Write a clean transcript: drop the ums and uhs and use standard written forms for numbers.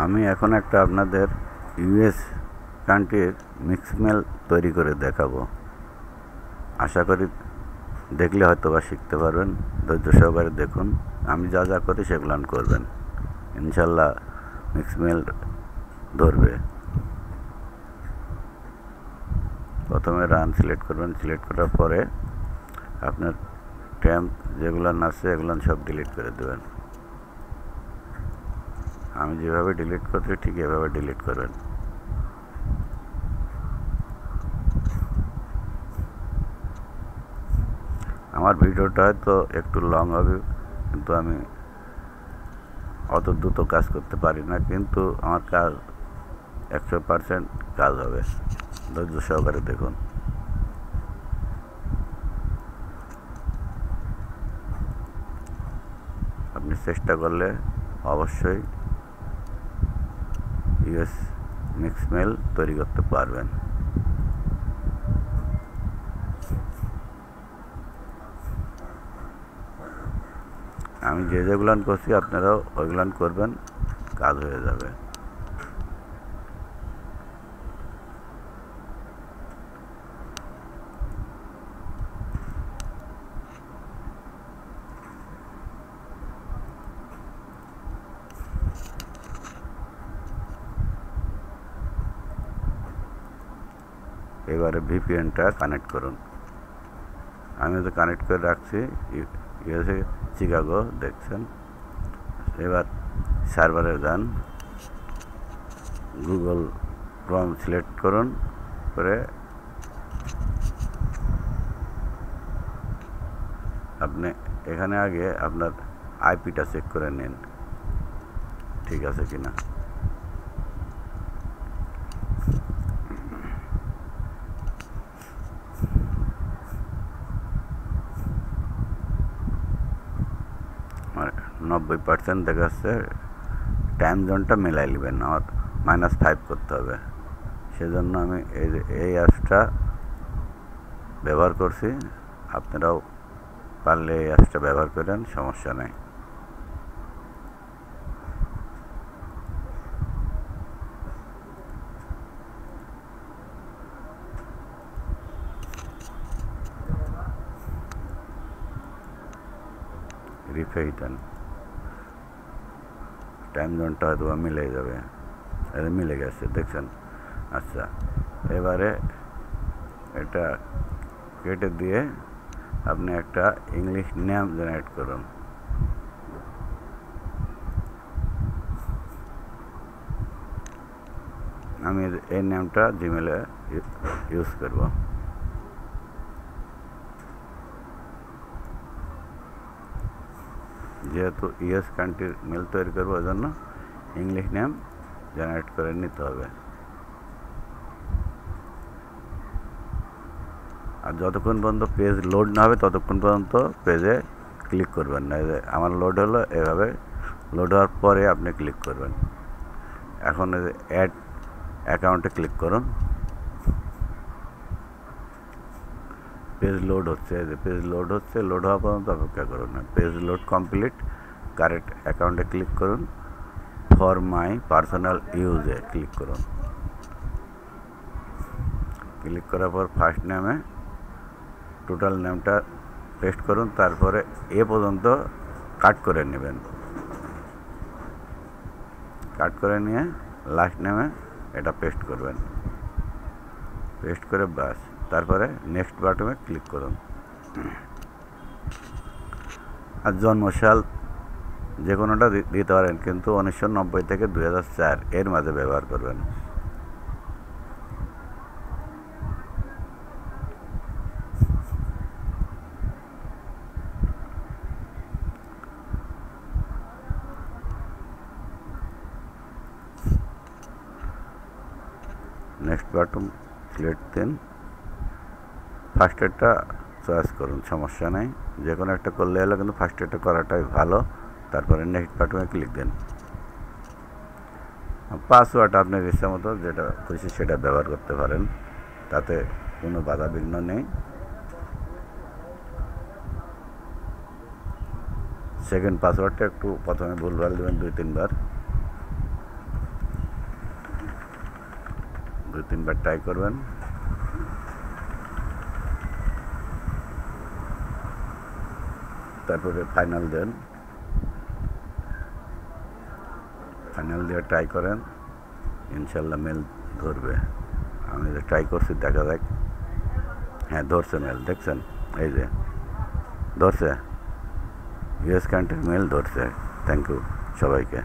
আমি এখন একটা আপনাদের ইউএস কান্ট্রির মিক্স মেল তৈরি করে দেখাবো। আশা করি দেখলে হয়তো বা শিখতে পারবেন। ধৈর্য সহকারে দেখুন, আমি যা যা করি সেগুলো করবেন, ইনশাল্লাহ মিক্স মেল ধরবে। প্রথমে রান সিলেক্ট করবেন, সিলেক্ট করার পরে আপনার ট্যাম্প যেগুলো আছে এগুলো সব ডিলিট করে দেবেন। আমি যেভাবে ডিলিট করছি ঠিক এভাবে ডিলিট করবেন। আমার ভিডিওটা হয়তো একটু লং হবে, কিন্তু আমি অত দ্রুত কাজ করতে পারি না, কিন্তু আমার কাজ 100% কাজ হবে। ধৈর্য সহকারে দেখুন। আপনি চেষ্টা করলে অবশ্যই ইউএস মিক্স মেল তৈরি করতে পারবেন। আমি যেগুলো করছি আপনারাও ওইগুলো করবেন, কাজ হয়ে যাবে। এবারে ভিপিএনটা কানেক্ট করুন। আমি তো কানেক্ট করে রাখছি ইউএসএ চিকাগো, দেখছেন। এবার সার্ভারে যান, গুগল ক্রোম সিলেক্ট করুন, করে আপনি এখানে আগে আপনার আইপিটা চেক করে নিন ঠিক আছে কিনা। আর 90% দেখাচ্ছে। টাইম জোনটা মেলাই নেবেন, আমার -5 করতে হবে। সেজন্য আমি এই অ্যাপসটা ব্যবহার করছি। আপনারাও পারলে এই অ্যাপসটা ব্যবহার করেন, সমস্যা নেই। রিফ্রেশ দেন, টাইম জোনটা হয়তো মিলে যাবে। এটা মিলে গেছে, দেখছেন। আচ্ছা, এবারে এটা কেটে দিয়ে আপনি একটা ইংলিশ নেম জেনারেট করুন। আমি এই নেমটা জিমেলে ইউজ করব। যেহেতু ইউএস কান্ট্রির মেল তৈরি করবো, ওই জন্য ইংলিশ নেম জেনারেট করে নিতে হবে। আর যতক্ষণ পর্যন্ত পেজ লোড না হবে ততক্ষণ পর্যন্ত পেজে ক্লিক করবেন না। আমার লোড হলো, এভাবে লোড হওয়ার পরে আপনি ক্লিক করবেন। এখন অ্যাড অ্যাকাউন্টে ক্লিক করুন। পেজ লোড হচ্ছে, পেজ লোড হচ্ছে, লোড হওয়া পর্যন্ত অপেক্ষা করুন। পেজ লোড কমপ্লিট, কারেক্ট অ্যাকাউন্টে ক্লিক করুন। ফর মাই পার্সোনাল ইউজে ক্লিক করুন। ক্লিক করার পর ফার্স্ট নেমে টোটাল নেমটা পেস্ট করুন, তারপরে এ পর্যন্ত কাট করে নেবেন। কাট করে নিয়ে লাস্ট নেমে এটা পেস্ট করবেন। পেস্ট করে বাস, তারপরে নেক্সট বাটনে ক্লিক করুন। আর জন্মসাল যে কোনোটা দিতে পারেন, কিন্তু 1990 থেকে 2004 এর মাঝে ব্যবহার করবেন। নেক্সট বাটন সিলেক্ট দিন, ফার্স্ট এডটা চয়েস করুন, সমস্যা নেই। যে কোনো একটা করলে হলো, কিন্তু ফার্স্ট এডটা করাটাই ভালো। তারপরে নেক্সট বাটনে ক্লিক দিন। পাসওয়ার্ড আপনার ইচ্ছা মতো যেটা খুশি সেটা ব্যবহার করতে পারেন, তাতে কোনো বাধা বিঘ্ন নেই। সেকেন্ড পাসওয়ার্ডটা একটু প্রথমে ভুলভাল দেবেন 2-3 বার। 2-3 বার ট্রাই করবেন। তারপরে ফাইনাল দেন, ফাইনাল দিয়ে ট্রাই করেন, ইনশাল্লাহ মেল ধরবে। আমি যে ট্রাই করছি, দেখা যাক। হ্যাঁ, ধরছে মেল, দেখছেন? এই যে ধরছে, ইউএস কান্ট্রির মেল ধরছে। থ্যাংক ইউ সবাইকে।